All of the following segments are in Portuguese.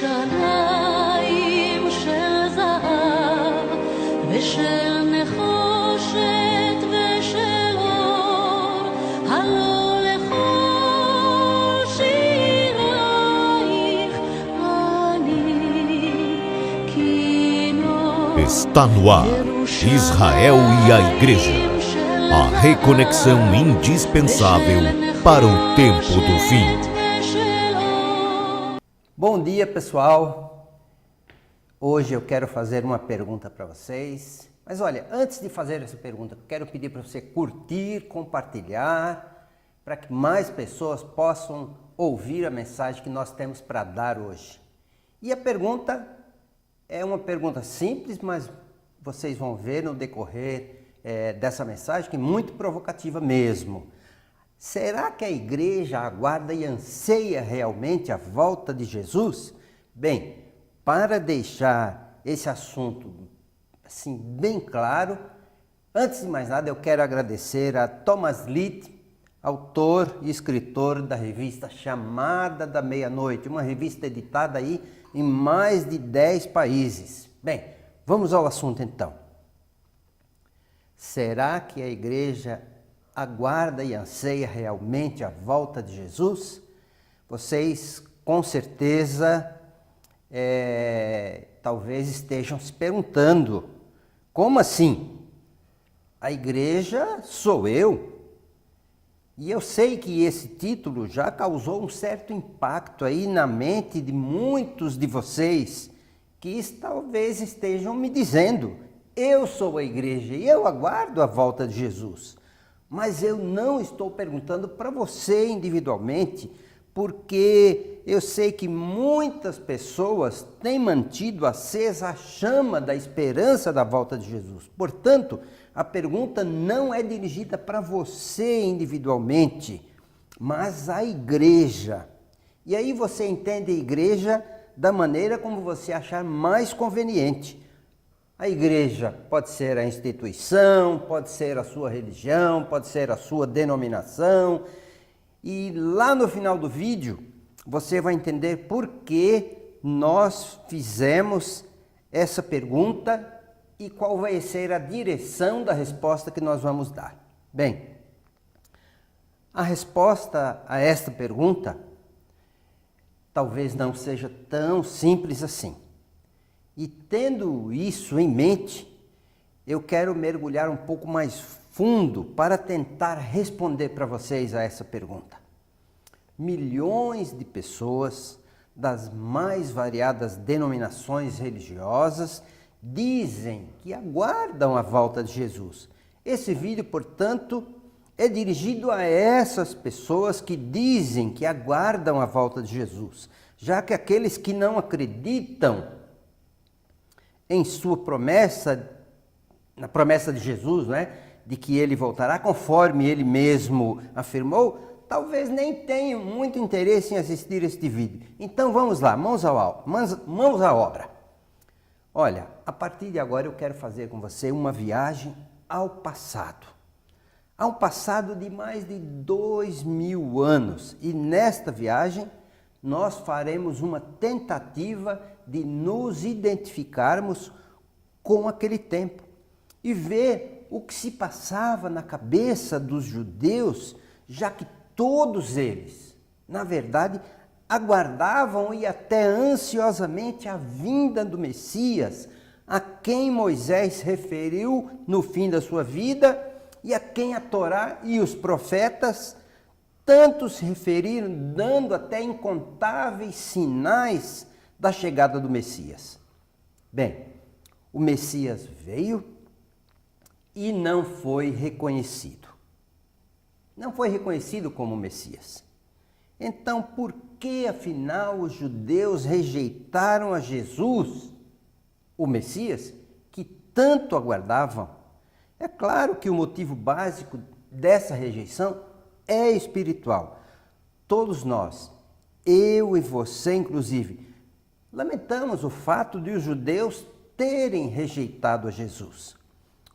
ירושלים של זהב ושל נחושת ושל אור, הלא לכל שירייך אני כינור. Está no ar, Israel e a Igreja, a reconexão indispensável para o tempo do fim. Bom dia, pessoal. Hoje eu quero fazer uma pergunta para vocês. Mas olha, antes de fazer essa pergunta, eu quero pedir para você curtir, compartilhar, para que mais pessoas possam ouvir a mensagem que nós temos para dar hoje. E a pergunta é uma pergunta simples, mas vocês vão ver no decorrer dessa mensagem que é muito provocativa mesmo. Será que a igreja aguarda e anseia realmente a volta de Jesus? Bem, para deixar esse assunto assim bem claro, antes de mais nada eu quero agradecer a Thomas Litt, autor e escritor da revista Chamada da Meia-Noite, uma revista editada aí em mais de 10 países. Bem, vamos ao assunto então. Será que a igreja aguarda e anseia realmente a volta de Jesus? Vocês com certeza talvez estejam se perguntando, como assim? A igreja sou eu? E eu sei que esse título já causou um certo impacto aí na mente de muitos de vocês que talvez estejam me dizendo, eu sou a igreja e eu aguardo a volta de Jesus. Mas eu não estou perguntando para você individualmente, porque eu sei que muitas pessoas têm mantido acesa a chama da esperança da volta de Jesus. Portanto, a pergunta não é dirigida para você individualmente, mas à igreja. E aí você entende a igreja da maneira como você achar mais conveniente. A igreja pode ser a instituição, pode ser a sua religião, pode ser a sua denominação. E lá no final do vídeo, você vai entender por que nós fizemos essa pergunta e qual vai ser a direção da resposta que nós vamos dar. Bem, a resposta a esta pergunta talvez não seja tão simples assim. E tendo isso em mente, eu quero mergulhar um pouco mais fundo para tentar responder para vocês a essa pergunta. Milhões de pessoas das mais variadas denominações religiosas dizem que aguardam a volta de Jesus. Esse vídeo, portanto, é dirigido a essas pessoas que dizem que aguardam a volta de Jesus, já que aqueles que não acreditam em sua promessa, na promessa de Jesus, de que ele voltará conforme ele mesmo afirmou, talvez nem tenham muito interesse em assistir este vídeo. Então vamos lá, mãos à obra. Olha, a partir de agora eu quero fazer com você uma viagem ao passado. Ao passado de mais de 2000 anos. E nesta viagem nós faremos uma tentativa de nos identificarmos com aquele tempo e ver o que se passava na cabeça dos judeus, já que todos eles, na verdade, aguardavam e até ansiosamente a vinda do Messias, a quem Moisés referiu no fim da sua vida e a quem a Torá e os profetas tanto se referiram, dando até incontáveis sinais da chegada do Messias. Bem, o Messias veio e não foi reconhecido. Não foi reconhecido como Messias. Então, por que afinal os judeus rejeitaram a Jesus, o Messias, que tanto aguardavam? É claro que o motivo básico dessa rejeição é espiritual. Todos nós, eu e você inclusive, lamentamos o fato de os judeus terem rejeitado a Jesus.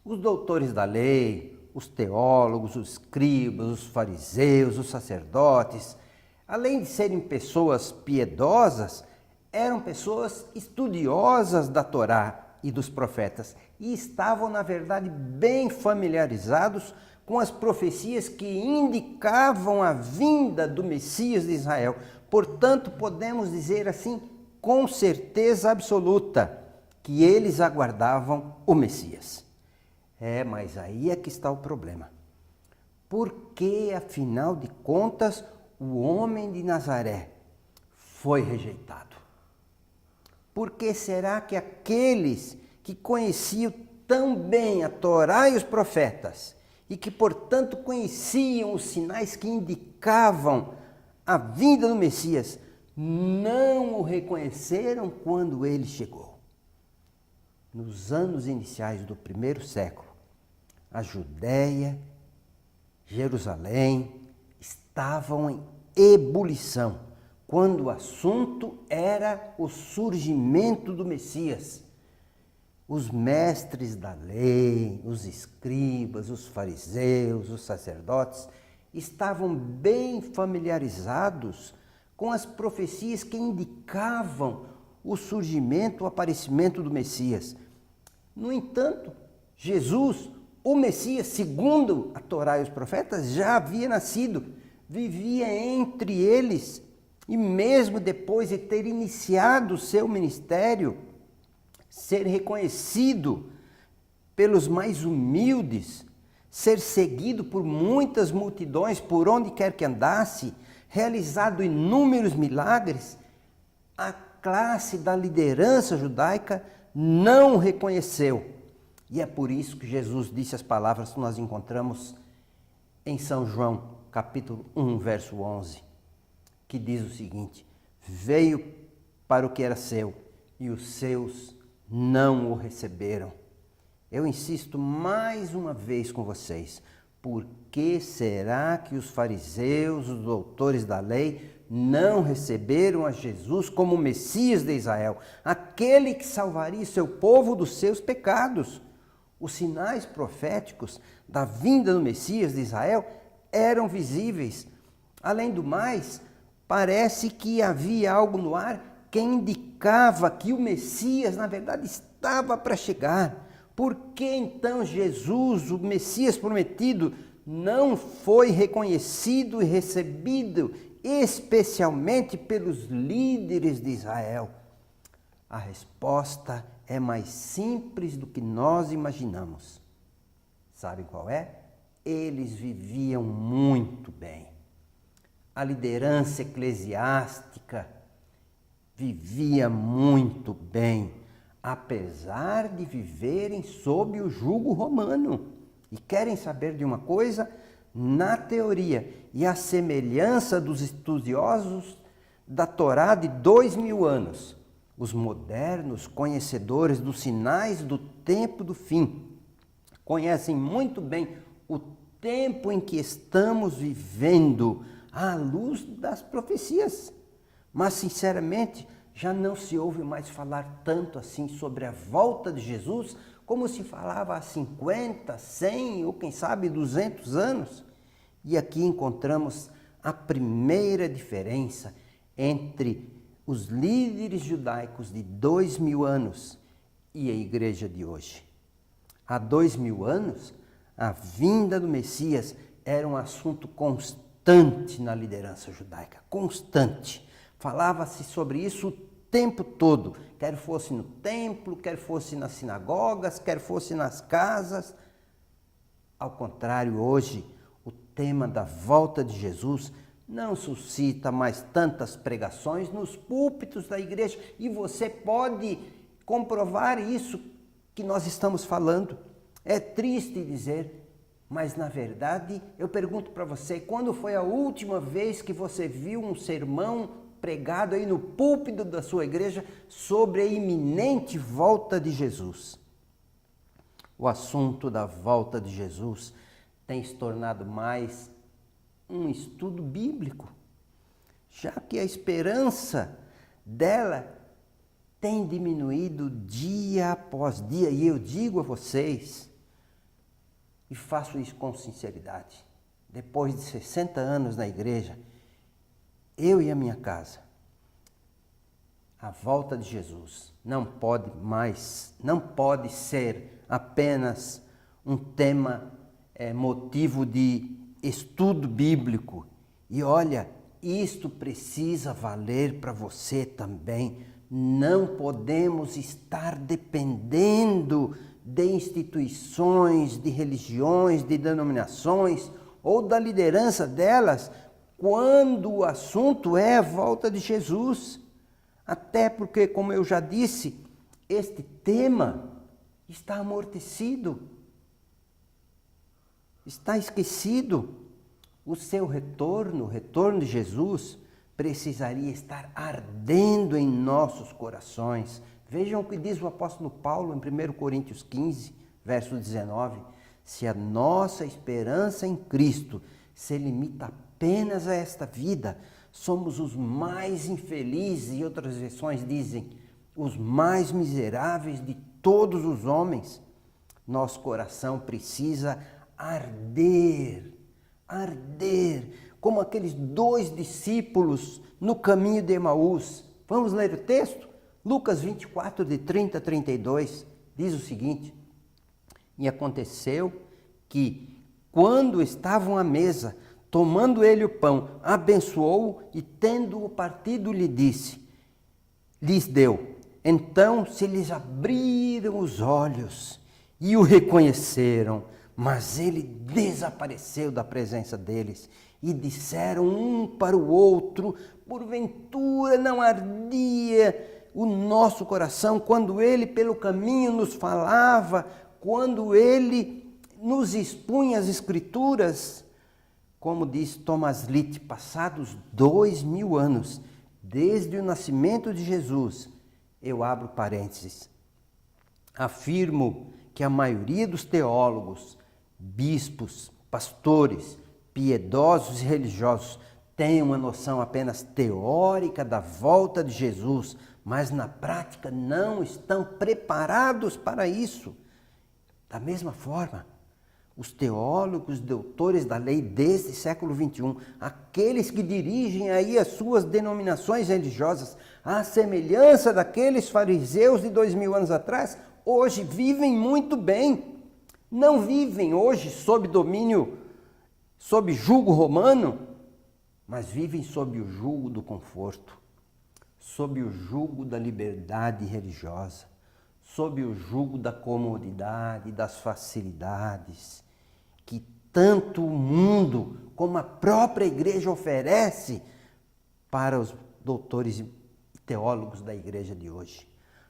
Os doutores da lei, os teólogos, os escribas, os fariseus, os sacerdotes, além de serem pessoas piedosas, eram pessoas estudiosas da Torá e dos profetas e estavam, na verdade, bem familiarizados com as profecias que indicavam a vinda do Messias de Israel. Portanto, podemos dizer assim, com certeza absoluta, que eles aguardavam o Messias. Mas aí é que está o problema. Por que, afinal de contas, o homem de Nazaré foi rejeitado? Por que será que aqueles que conheciam tão bem a Torá e os profetas e que, portanto, conheciam os sinais que indicavam a vinda do Messias, não o reconheceram quando ele chegou? Nos anos iniciais do primeiro século, a Judéia, Jerusalém estavam em ebulição, quando o assunto era o surgimento do Messias. Os mestres da lei, os escribas, os fariseus, os sacerdotes, estavam bem familiarizados com as profecias que indicavam o surgimento, o aparecimento do Messias. No entanto, Jesus, o Messias, segundo a Torá e os profetas, já havia nascido, vivia entre eles, e mesmo depois de ter iniciado o seu ministério, ser reconhecido pelos mais humildes, ser seguido por muitas multidões por onde quer que andasse, realizado inúmeros milagres, a classe da liderança judaica não o reconheceu. E é por isso que Jesus disse as palavras que nós encontramos em São João, capítulo 1, verso 11, que diz o seguinte: veio para o que era seu, e os seus não o receberam. Eu insisto mais uma vez com vocês, por que será que os fariseus, os doutores da lei, não receberam a Jesus como o Messias de Israel, aquele que salvaria seu povo dos seus pecados? Os sinais proféticos da vinda do Messias de Israel eram visíveis. Além do mais, parece que havia algo no ar que indicava que o Messias, na verdade, estava para chegar. Por que então Jesus, o Messias prometido, não foi reconhecido e recebido, especialmente pelos líderes de Israel? A resposta é mais simples do que nós imaginamos. Sabem qual é? Eles viviam muito bem. A liderança eclesiástica vivia muito bem, apesar de viverem sob o jugo romano. E querem saber de uma coisa? Na teoria e a semelhança dos estudiosos da Torá de 2000 anos, os modernos conhecedores dos sinais do tempo do fim conhecem muito bem o tempo em que estamos vivendo à luz das profecias. Mas, sinceramente, já não se ouve mais falar tanto assim sobre a volta de Jesus como se falava há 50, 100 ou quem sabe 200 anos. E aqui encontramos a primeira diferença entre os líderes judaicos de 2000 anos e a igreja de hoje. Há 2000 anos, a vinda do Messias era um assunto constante na liderança judaica, constante. Falava-se sobre isso o tempo todo, quer fosse no templo, quer fosse nas sinagogas, quer fosse nas casas. Ao contrário, hoje, o tema da volta de Jesus não suscita mais tantas pregações nos púlpitos da igreja, e você pode comprovar isso que nós estamos falando. É triste dizer, mas na verdade eu pergunto para você, quando foi a última vez que você viu um sermão pregado aí no púlpito da sua igreja sobre a iminente volta de Jesus? O assunto da volta de Jesus tem se tornado mais um estudo bíblico, já que a esperança dela tem diminuído dia após dia. E eu digo a vocês, e faço isso com sinceridade, depois de 60 anos na igreja, eu e a minha casa A volta de Jesus não pode ser apenas um tema, motivo de estudo bíblico. E olha, isto precisa valer para você também. Não podemos estar dependendo de instituições, de religiões, de denominações ou da liderança delas quando o assunto é a volta de Jesus. Até porque, como eu já disse, este tema está amortecido, está esquecido. O seu retorno, o retorno de Jesus, precisaria estar ardendo em nossos corações. Vejam o que diz o apóstolo Paulo em 1 Coríntios 15, verso 19. Se a nossa esperança em Cristo se limita apenas a esta vida, somos os mais infelizes, e outras versões dizem, os mais miseráveis de todos os homens. Nosso coração precisa arder, como aqueles 2 discípulos no caminho de Emaús. Vamos ler o texto? Lucas 24, de 30 a 32, diz o seguinte: E aconteceu que, quando estavam à mesa, tomando ele o pão, abençoou e, tendo-o partido, lhes deu. Então se lhes abriram os olhos e o reconheceram, mas ele desapareceu da presença deles. E disseram um para o outro: porventura não ardia o nosso coração quando ele pelo caminho nos falava, quando ele nos expunha as Escrituras? Como diz Thomas Litt, passados 2000 anos, desde o nascimento de Jesus, eu abro parênteses, afirmo que a maioria dos teólogos, bispos, pastores, piedosos e religiosos têm uma noção apenas teórica da volta de Jesus, mas na prática não estão preparados para isso. Da mesma forma, os teólogos, doutores da lei deste século XXI, aqueles que dirigem aí as suas denominações religiosas, à semelhança daqueles fariseus de 2000 anos atrás, hoje vivem muito bem. Não vivem hoje sob domínio, sob jugo romano, mas vivem sob o jugo do conforto, sob o jugo da liberdade religiosa, sob o jugo da comodidade, das facilidades, que tanto o mundo como a própria igreja oferece para os doutores e teólogos da igreja de hoje.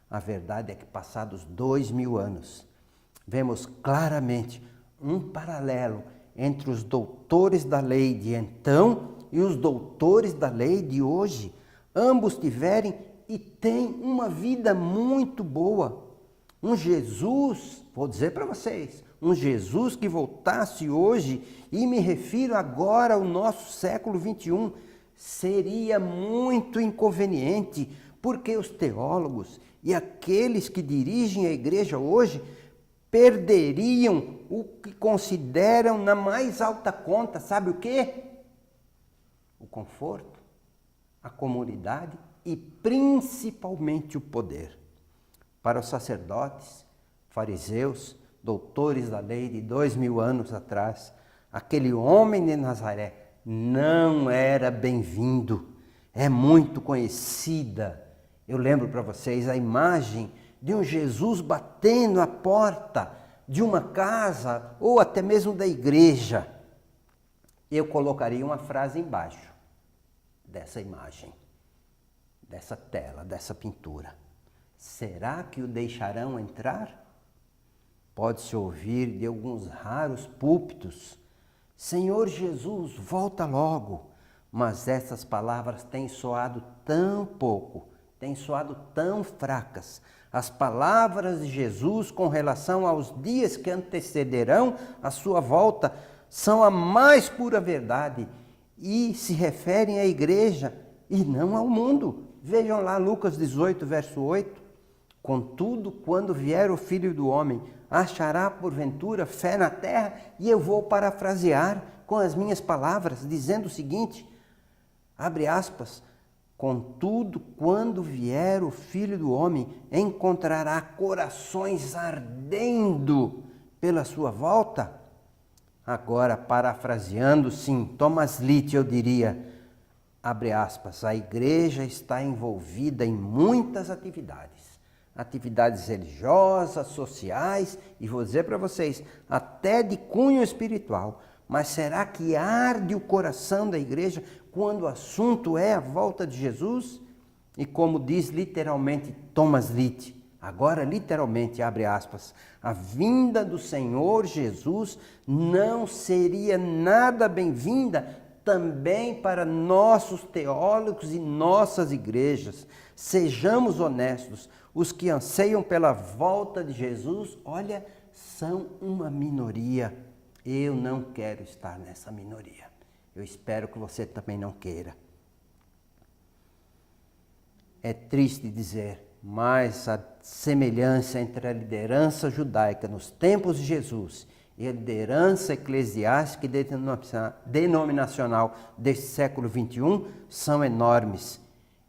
A verdade é que, passados 2000 anos, vemos claramente um paralelo entre os doutores da lei de então e os doutores da lei de hoje. Ambos tiverem e têm uma vida muito boa. Um Jesus, vou dizer para vocês, um Jesus que voltasse hoje, e me refiro agora ao nosso século XXI, seria muito inconveniente, porque os teólogos e aqueles que dirigem a igreja hoje perderiam o que consideram na mais alta conta, sabe o quê? O conforto, a comodidade e principalmente o poder. Para os sacerdotes, fariseus, doutores da lei de 2000 anos atrás, aquele homem de Nazaré não era bem-vindo. É muito conhecida. Eu lembro para vocês a imagem de um Jesus batendo a porta de uma casa ou até mesmo da igreja. Eu colocaria uma frase embaixo dessa imagem, dessa tela, dessa pintura. Será que o deixarão entrar? Pode-se ouvir de alguns raros púlpitos: Senhor Jesus, volta logo. Mas essas palavras têm soado tão pouco, têm soado tão fracas. As palavras de Jesus com relação aos dias que antecederão a sua volta são a mais pura verdade e se referem à igreja e não ao mundo. Vejam lá Lucas 18, verso 8. Contudo, quando vier o Filho do Homem, achará porventura fé na terra? E eu vou parafrasear com as minhas palavras, dizendo o seguinte, abre aspas, Contudo, quando vier o Filho do Homem, encontrará corações ardendo pela sua volta? Agora, parafraseando, sim, Thomas Litt, eu diria, abre aspas, a igreja está envolvida em muitas atividades. Atividades religiosas, sociais e vou dizer para vocês, até de cunho espiritual. Mas será que arde o coração da igreja quando o assunto é a volta de Jesus? E como diz literalmente Thomas Litt, agora literalmente, abre aspas, a vinda do Senhor Jesus não seria nada bem-vinda também para nossos teólogos e nossas igrejas. Sejamos honestos, os que anseiam pela volta de Jesus, olha, são uma minoria. Eu não quero estar nessa minoria. Eu espero que você também não queira. É triste dizer, mas a semelhança entre a liderança judaica nos tempos de Jesus e a liderança eclesiástica e denominacional deste século XXI são enormes.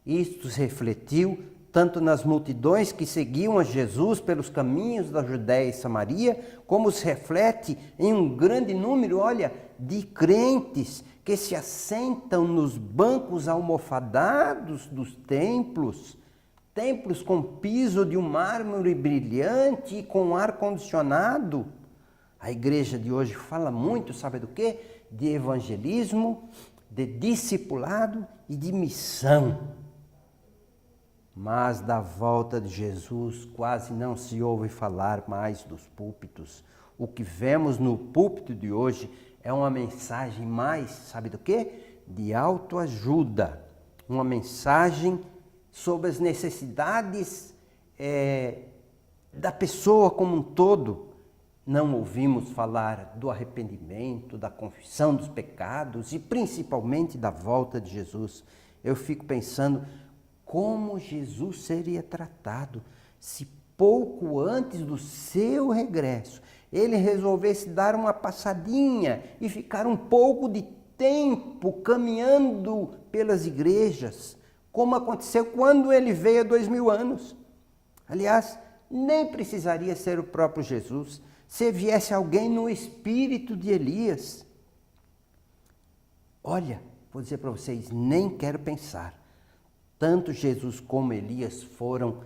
Isto se refletiu tanto nas multidões que seguiam a Jesus pelos caminhos da Judéia e Samaria, como se reflete em um grande número, olha, de crentes que se assentam nos bancos almofadados dos templos, templos com piso de um mármore brilhante e com ar-condicionado. A igreja de hoje fala muito, sabe do quê? De evangelismo, de discipulado e de missão. Mas da volta de Jesus quase não se ouve falar mais dos púlpitos. O que vemos no púlpito de hoje é uma mensagem mais, sabe do quê? De autoajuda. Uma mensagem sobre as necessidades da pessoa como um todo. Não ouvimos falar do arrependimento, da confissão dos pecados e principalmente da volta de Jesus. Eu fico pensando como Jesus seria tratado se pouco antes do seu regresso ele resolvesse dar uma passadinha e ficar um pouco de tempo caminhando pelas igrejas, como aconteceu quando ele veio há 2000 anos. Aliás, nem precisaria ser o próprio Jesus, se viesse alguém no espírito de Elias. Olha, vou dizer para vocês, nem quero pensar. Tanto Jesus como Elias foram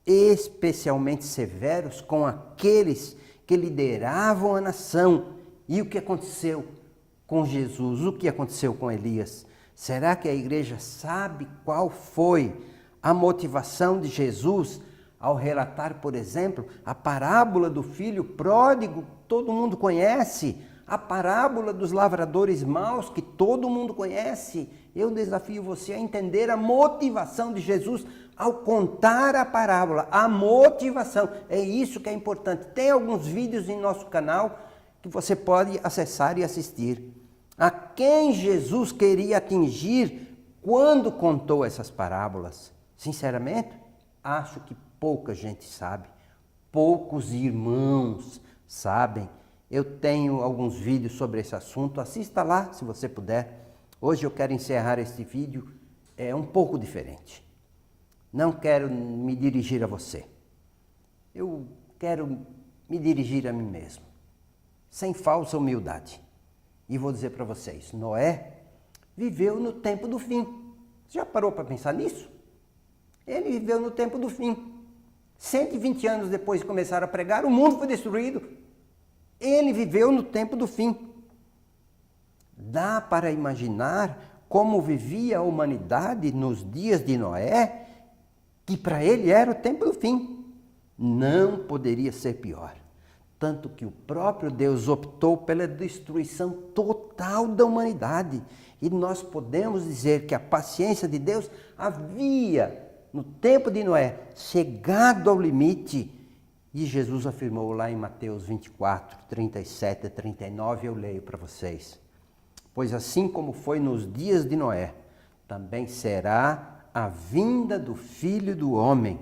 especialmente severos com aqueles que lideravam a nação. E o que aconteceu com Jesus? O que aconteceu com Elias? Será que a igreja sabe qual foi a motivação de Jesus ao relatar, por exemplo, a parábola do filho pródigo, que todo mundo conhece, a parábola dos lavradores maus, que todo mundo conhece? Eu desafio você a entender a motivação de Jesus ao contar a parábola. A motivação, é isso que é importante. Tem alguns vídeos em nosso canal que você pode acessar e assistir. A quem Jesus queria atingir quando contou essas parábolas? Sinceramente, acho que pouca gente sabe. Poucos irmãos sabem. Eu tenho alguns vídeos sobre esse assunto, assista lá se você puder. Hoje eu quero encerrar este vídeo um pouco diferente. Não quero me dirigir a você. Eu quero me dirigir a mim mesmo, sem falsa humildade. E vou dizer para vocês, Noé viveu no tempo do fim. Você já parou para pensar nisso? Ele viveu no tempo do fim. 120 anos depois de começar a pregar, o mundo foi destruído. Ele viveu no tempo do fim. Dá para imaginar como vivia a humanidade nos dias de Noé, que para ele era o tempo do fim. Não poderia ser pior. Tanto que o próprio Deus optou pela destruição total da humanidade. E nós podemos dizer que a paciência de Deus havia, no tempo de Noé, chegado ao limite. E Jesus afirmou lá em Mateus 24, 37 a 39, eu leio para vocês. Pois assim como foi nos dias de Noé, também será a vinda do Filho do Homem.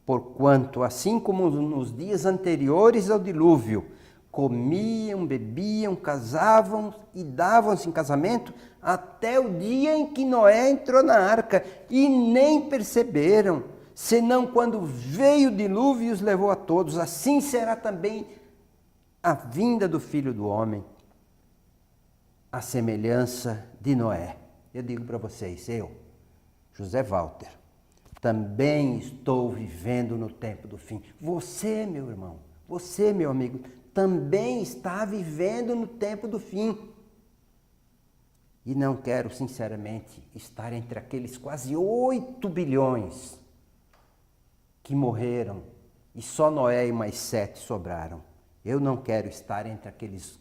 Porquanto, assim como nos dias anteriores ao dilúvio, comiam, bebiam, casavam e davam-se em casamento até o dia em que Noé entrou na arca, e nem perceberam, senão quando veio o dilúvio e os levou a todos. Assim será também a vinda do Filho do Homem, a semelhança de Noé. Eu digo para vocês, eu, José Walter, também estou vivendo no tempo do fim. Você, meu irmão, você, meu amigo, também está vivendo no tempo do fim. E não quero, sinceramente, estar entre aqueles quase 8 bilhões que morreram e só Noé e mais 7 sobraram. Eu não quero estar entre aqueles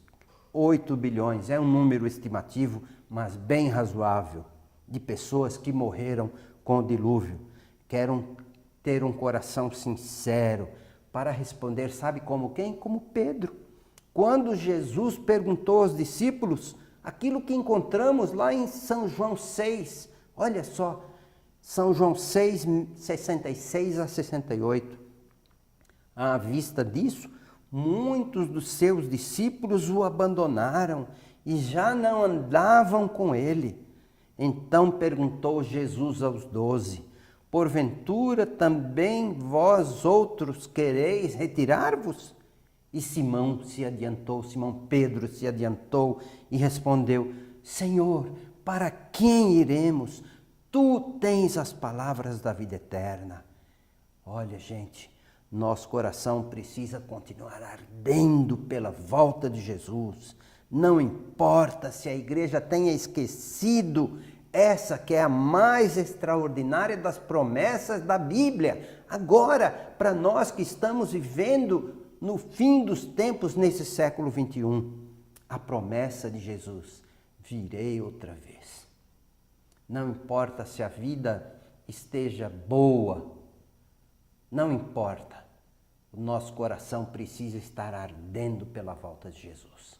8 bilhões, é um número estimativo, mas bem razoável, de pessoas que morreram com o dilúvio. Quero ter um coração sincero para responder, sabe como quem? Como Pedro. Quando Jesus perguntou aos discípulos aquilo que encontramos lá em São João 6, olha só, São João 6, 66 a 68. À vista disso, muitos dos seus discípulos o abandonaram e já não andavam com ele. Então perguntou Jesus aos 12, porventura também vós outros quereis retirar-vos? E Simão Pedro se adiantou e respondeu, Senhor, para quem iremos? Tu tens as palavras da vida eterna. Olha, gente, nosso coração precisa continuar ardendo pela volta de Jesus. Não importa se a igreja tenha esquecido essa que é a mais extraordinária das promessas da Bíblia. Agora, para nós que estamos vivendo no fim dos tempos nesse século 21, a promessa de Jesus, virei outra vez. Não importa se a vida esteja boa, não importa, o nosso coração precisa estar ardendo pela volta de Jesus.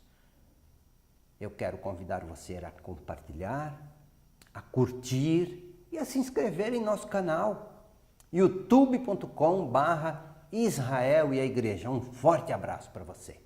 Eu quero convidar você a compartilhar, a curtir e a se inscrever em nosso canal, youtube.com/Israel e a Igreja. Um forte abraço para você.